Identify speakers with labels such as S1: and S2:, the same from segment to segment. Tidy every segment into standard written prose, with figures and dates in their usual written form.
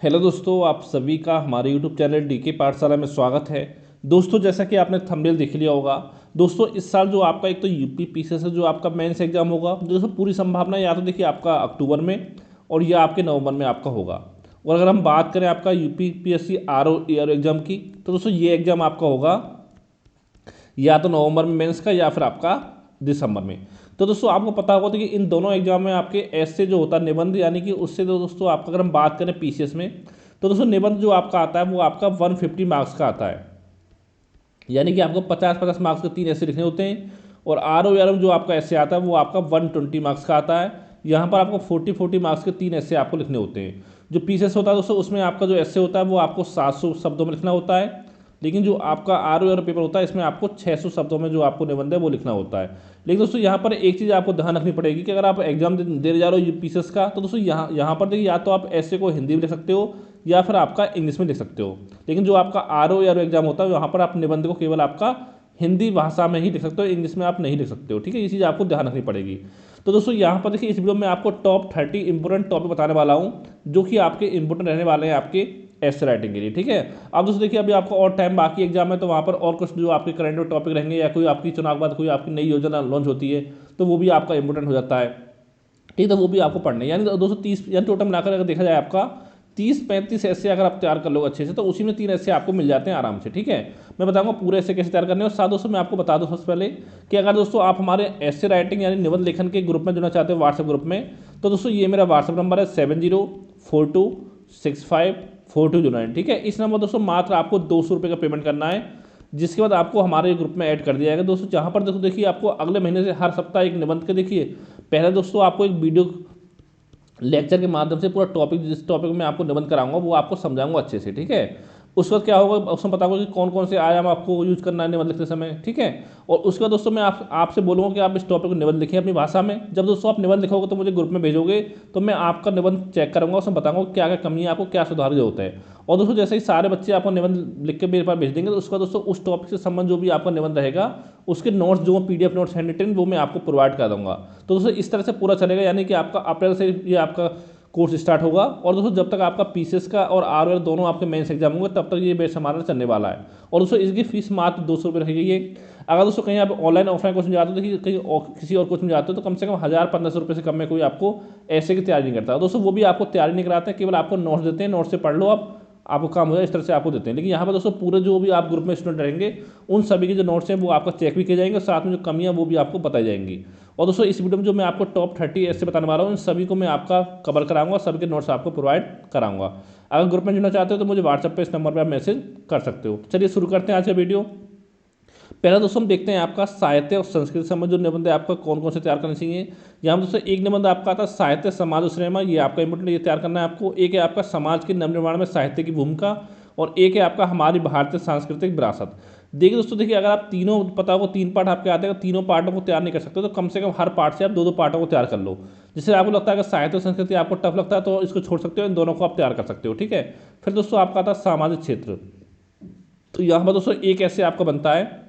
S1: Hello दोस्तों, आप सभी का हमारे यूट्यूब चैनल डीके पाठशाला में स्वागत है। दोस्तों, जैसा कि आपने थंबनेल देख लिया होगा, दोस्तों इस साल जो आपका एक तो यूपी पीसीएस से जो आपका मेंस एग्जाम होगा, दोस्तों पूरी संभावना या तो देखिए आपका अक्टूबर में और या आपके नवंबर में आपका होगा। और अगर हम बात करें आपका यूपी पीएससी आर एग्जाम की, तो दोस्तों ये एग्जाम आपका होगा या तो नवंबर में मेंस का या फिर आपका दिसंबर में। तो दोस्तों आपको पता होगा कि इन दोनों एग्जाम में आपके ऐसे जो होता है निबंध, यानी कि उससे तो दोस्तों आपका अगर हम बात करें पीसीएस में, तो दोस्तों निबंध जो आपका आता है वो आपका 150 मार्क्स का आता है। यानी कि आपको 50-50 मार्क्स के 3 ऐसे लिखने होते हैं। और आर ओ जो आपका ऐसे आता है वो आपका 120 मार्क्स का आता है। यहाँ पर आपको 40-40 मार्क्स के 3 ऐसे आपको लिखने होते हैं। जो पीसीएस होता है दोस्तों, उसमें आपका जो ऐसे होता है वो आपको 700 शब्दों में लिखना होता है। लेकिन जो आपका आर ओ पेपर होता है, इसमें आपको 600 शब्दों में जो आपको निबंध है वो लिखना होता है। लेकिन दोस्तों यहाँ पर एक चीज़ आपको ध्यान रखनी पड़ेगी कि अगर आप एग्जाम दे जा रहे हो पीसीएस का, तो दोस्तों यहाँ पर देखिए या तो आप ऐसे को हिंदी में लिख सकते हो या फिर आपका इंग्लिश में लिख सकते हो। लेकिन जो आपका आर ओ एग्जाम होता है, वहाँ पर आप निबंध को केवल आपका हिंदी भाषा में ही लिख सकते हो, इंग्लिश में आप नहीं लिख सकते हो। ठीक है, ये चीज़ आपको ध्यान रखनी पड़ेगी। तो दोस्तों यहाँ पर देखिए इस वीडियो में आपको टॉप 30 इंपोर्टेंट टॉपिक बताने वाला हूँ, जो कि आपके इंपोर्टेंट रहने वाले हैं आपके ऐसे राइटिंग के लिए। ठीक है, अब दोस्तों देखिए अभी आपको और टाइम बाकी एग्जाम है, तो वहाँ पर और कुछ जो आपके करंट टॉपिक रहेंगे या कोई आपकी चुनाव के बाद कोई आपकी नई योजना लॉन्च होती है, तो वो भी आपका इंपोर्टेंट हो जाता है। ठीक है, तो वो भी आपको पढ़ना है। यानी 230 यानी टोटल मिलाकर अगर देखा जाए आपका 30-35 ऐसे अगर आप तैयार कर लो अच्छे से, तो उसी में 3 ऐसे आपको मिल जाते हैं आराम से। ठीक है, मैं बताऊंगा पूरे ऐसे कैसे तैयार करने हैं। और साथ दोस्तों मैं आपको बता दूं सबसे पहले कि अगर दोस्तों आप हमारे ऐसे राइटिंग यानी निबंध लेखन के ग्रुप में जुड़ना चाहते हो व्हाट्सएप ग्रुप में, तो दोस्तों ये मेरा व्हाट्सएप नंबर है 7042654209। ठीक है, इस नंबर दोस्तों मात्र आपको 200 रुपये का पेमेंट करना है, जिसके बाद आपको हमारे ग्रुप में ऐड कर दिया जाएगा दोस्तों। जहाँ पर दोस्तों देखिए आपको अगले महीने से हर सप्ताह एक निबंध के देखिए पहले दोस्तों आपको एक वीडियो लेक्चर के माध्यम से पूरा टॉपिक, जिस टॉपिक में आपको निबंध कराऊंगा वो आपको समझाऊंगा अच्छे से। ठीक है, उस वक्त क्या होगा, उसमें बताऊंगा कि कौन कौन से आयाम आपको यूज करना है निबंध लिखते समय। ठीक है, और उसके बाद दोस्तों मैं आपसे बोलूँगा कि आप इस टॉपिक को निबंध लिखें अपनी भाषा में। जब दोस्तों आप निबंध लिखोगे तो मुझे ग्रुप में भेजोगे, तो मैं आपका निबंध चेक करूँगा, उसमें बताऊँगा क्या क्या कमी है, आपको क्या सुधार की जरूरत है। और दोस्तों जैसे ही सारे बच्चे आपको निबंध लिख के मेरे पास भेज देंगे, तो उसका दोस्तों उस टॉपिक से संबंध जो भी आपका निबंध रहेगा, उसके नोट्स जो पीडीएफ नोट्स हैंड रिटन वो मैं आपको प्रोवाइड कर दूंगा। तो दोस्तों इस तरह से पूरा चलेगा, यानी कि आपका अप्रैल से ये आपका कोर्स स्टार्ट होगा। और दोस्तों जब तक आपका पीसीएस का और आर दोनों आपके मेंस एग्जाम होंगे, तब तक ये बैच हमारा चलने वाला है। और दोस्तों इसकी फीस मात्र 200 रुपये रखेगी ये। अगर दोस्तों कहीं आप ऑनलाइन ऑफलाइन कोचिंग जाते हो, देखिए कहीं किसी और कोचिंग जाते हो, तो कम से कम 1000-1500 रुपये से कम में कोई आपको ऐसे की तैयारी नहीं करता। दोस्तों वो भी आपको तैयारी नहीं कराते हैं, केवल आपको नोट्स देते हैं, नोट्स से पढ़ लो आप, आपको काम हो जाए, इस तरह से आपको देते हैं। लेकिन यहाँ पर दोस्तों पूरे जो भी आप ग्रुप में स्टूडेंट रहेंगे, उन सभी के जो नोट्स हैं वो आपका चेक भी किए जाएंगे, साथ में जो कमियाँ वो भी आपको बताई जाएंगी। और दोस्तों इस वीडियो में जो मैं आपको टॉप 30 ऐसे बताने वाला हूँ, इन सभी को मैं आपका कवर कराऊंगा, सभी के नोट्स आपको प्रोवाइड कराऊंगा। अगर ग्रुप में जुड़ना चाहते हो तो मुझे व्हाट्सएप पे इस नंबर पर आप मैसेज कर सकते हो। चलिए शुरू करते हैं आज का वीडियो। पहला दोस्तों हम देखते हैं आपका साहित्य और संस्कृति संबंध जो निबंध है आपका कौन कौन से तैयार करने चाहिए। यहाँ दोस्तों एक निबंध आपका आता है साहित्य समाज और सिनेमा, ये आपका इंपोर्टेंट, ये तैयार करना है आपको। एक है आपका समाज के नवनिर्माण में साहित्य की भूमिका, और एक है आपका हमारी भारतीय सांस्कृतिक विरासत। देखिए दोस्तों, देखिए अगर आप तीनों, पता हो 3 पार्ट आपके आते हैं, तीनों पार्टों को तैयार नहीं कर सकते, तो कम से कम हर पार्ट से आप 2-2 पार्टों को तैयार कर लो। जिससे आपको लगता है कि साहित्य और संस्कृति आपको टफ लगता है, तो इसको छोड़ सकते हो, इन दोनों को आप तैयार कर सकते हो। ठीक है, फिर दोस्तों आपका आता है सामाजिक क्षेत्र। तो यहाँ पर दोस्तों एक ऐसे आपका बनता है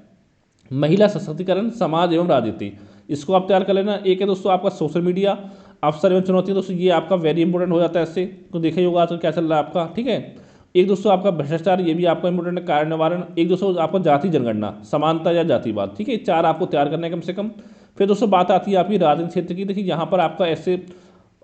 S1: महिला सशक्तिकरण समाज एवं राजनीति, इसको आप तैयार कर लेना। एक है दोस्तों आपका सोशल मीडिया अवसर एवं चुनौती, दोस्तों ये आपका वेरी इंपॉर्टेंट हो जाता है इससे, तो देखा ही होगा आजकल क्या चल रहा है आपका। ठीक है, एक दोस्तों आपका भ्रष्टाचार, ये भी आपका इंपॉर्टेंट है, कार्य निवारण। एक दोस्तों आपका जाति जनगणना, समानता या जातिवाद। ठीक है, 4 आपको तैयार करना है कम से कम। फिर दोस्तों बात आती है आपकी राजनीतिक क्षेत्र की। देखिए यहाँ पर आपका ऐसे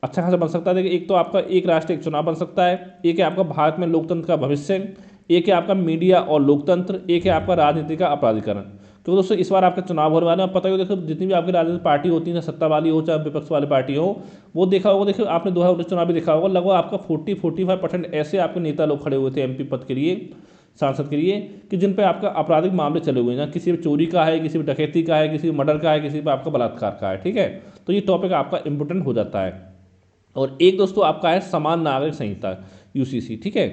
S1: अच्छा खासा बन सकता है। देखिए एक तो आपका एक राष्ट्र एक चुनाव बन सकता है, एक है आपका भारत में लोकतंत्र का भविष्य, एक है आपका मीडिया और लोकतंत्र, एक है आपका राजनीति का अपराधीकरण। क्योंकि दोस्तों इस बार आपका चुनाव होने वाले हैं, पता ही हो, देखो जितनी भी आपकी राजनीतिक पार्टी होती है, सत्ता वाली हो चाहे विपक्ष वाली पार्टी हो, वो देखा होगा, देखो आपने 2019 चुनाव भी देखा होगा, लगभग आपका 40-45% ऐसे आपके नेता लोग खड़े हुए थे एमपी पद के लिए, सांसद के लिए, कि जिन पे आपका आपराधिक मामले चले हुए हैं, किसी पे चोरी का है, किसी पे डकैती का है, किसी पे मर्डर का है, किसी पे आपका बलात्कार का है। ठीक है, तो ये टॉपिक आपका इंपोर्टेंट हो जाता है। और एक दोस्तों आपका है समान नागरिक संहिता, यूसीसी। ठीक है,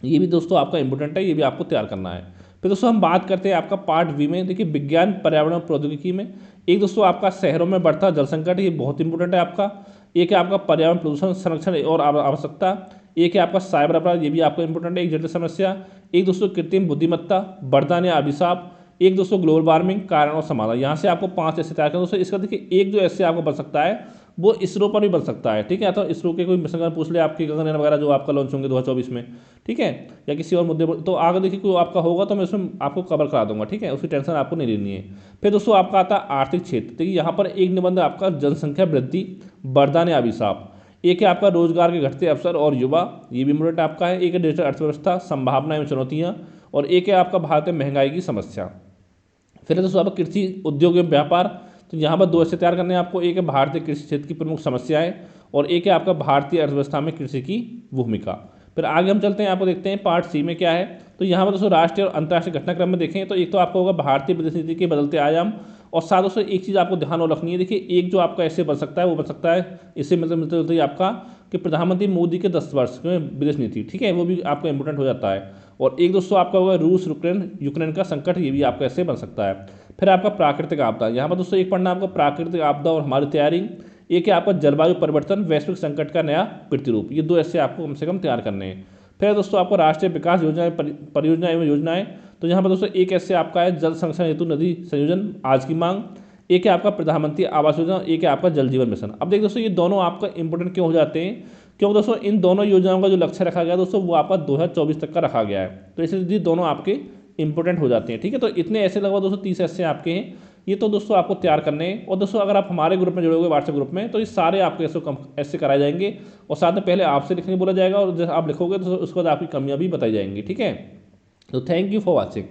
S1: ये भी दोस्तों आपका इंपोर्टेंट है, ये भी आपको तैयार करना है। फिर दोस्तों हम बात करते हैं आपका पार्ट बी में। देखिए विज्ञान पर्यावरण और प्रौद्योगिकी में एक दोस्तों आपका शहरों में बढ़ता जल संकट, ये बहुत इंपोर्टेंट है आपका। एक है आपका पर्यावरण प्रदूषण संरक्षण और आवश्यकता। एक है आपका साइबर अपराध, ये भी आपका इंपोर्टेंट है, एक जटिल समस्या। एक दोस्तों कृत्रिम बुद्धिमत्ता, वरदान या अभिशाप। एक दोस्तों ग्लोबल वार्मिंग कारण और समाधान। यहाँ से आपको 5 ऐसे तैयार करना दोस्तों। इसका देखिए एक जो ऐसे आपको बन सकता है वो इसरो पर भी बन सकता है, ठीक है। तो इसरो के कोई मिशन का पूछ ले आपके गगनयान वगैरह जो आपका लॉन्च होंगे 2024 में, ठीक है, या किसी और मुद्दे पर, तो आगे देखिए कोई आपका होगा तो मैं उसमें आपको कवर करा दूंगा, ठीक है, उसकी टेंशन आपको नहीं लेनी है। फिर दोस्तों आपका आता है आर्थिक क्षेत्र। देखिए यहाँ पर एक निबंध आपका जनसंख्या वृद्धि, वरदान या अभिशाप। एक है आपका रोजगार के घटते अवसर और युवा, ये भी इम्पोर्टेंट आपका है। एक है डिजिटल अर्थव्यवस्था, संभावनाएं एवं चुनौतियाँ। और एक है आपका भारत में महंगाई की समस्या। फिर है दोस्तों आपका कृषि उद्योग एवं व्यापार। तो यहाँ पर दो ऐसे तैयार करने हैं आपको, एक है भारतीय कृषि क्षेत्र की प्रमुख समस्याएं और एक है आपका भारतीय अर्थव्यवस्था में कृषि की भूमिका। फिर आगे हम चलते हैं, आपको देखते हैं पार्ट सी में क्या है। तो यहाँ पर दोस्तों राष्ट्रीय और अंतर्राष्ट्रीय घटनाक्रम में देखें तो एक तो आपका होगा भारतीय विदेश नीति के बदलते आयाम, और साथ दोस्तों एक चीज़ आपको ध्यान और रखनी है। देखिए एक जो आपका ऐसे बन सकता है वो बन सकता है इससे मतलब मिलते जुलते ही आपका कि प्रधानमंत्री मोदी के 10 वर्ष में विदेश नीति, ठीक है, वो भी आपका इंपॉर्टेंट हो जाता है। और एक दोस्तों आपका होगा रूस यूक्रेन का संकट, ये भी आपका ऐसे बन सकता है। फिर आपका प्राकृतिक आपदा, यहाँ पर दोस्तों एक पढ़ना आपका प्राकृतिक आपदा और हमारी तैयारी। एक है आपका जलवायु परिवर्तन, वैश्विक संकट का नया प्रतिरूप। ये दो ऐसे आपको कम से कम तैयार करने हैं। फिर दोस्तों आपको राष्ट्रीय विकास योजनाएं, परियोजनाएं एवं योजनाएं। तो यहाँ पर दोस्तों एक ऐसे आपका है जल संरक्षण हेतु नदी संयोजन, आज की मांग। एक है आपका प्रधानमंत्री आवास योजना, एक है आपका जल जीवन मिशन। अब देखिए दोस्तों ये दोनों आपका इंपॉर्टेंट क्यों हो जाते हैं, क्योंकि दोस्तों इन दोनों योजनाओं का जो लक्ष्य रखा गया दोस्तों वो आपका 2024 तक का रखा गया है, तो इसलिए दोनों आपके इंपॉर्टेंट हो जाते हैं, ठीक है। तो इतने ऐसे लगभग दोस्तों 30 ऐसे आपके हैं, ये तो दोस्तों आपको तैयार करने हैं। और दोस्तों अगर आप हमारे ग्रुप में जुड़ोगे व्हाट्सएप ग्रुप में, तो ये सारे आपके ऐसे कराए जाएंगे और साथ में पहले आपसे लिखने बोला जाएगा और जब आप लिखोगे तो उसके बाद आपकी कमियां भी बताई जाएंगी, ठीक है। तो थैंक यू फॉर वॉचिंग।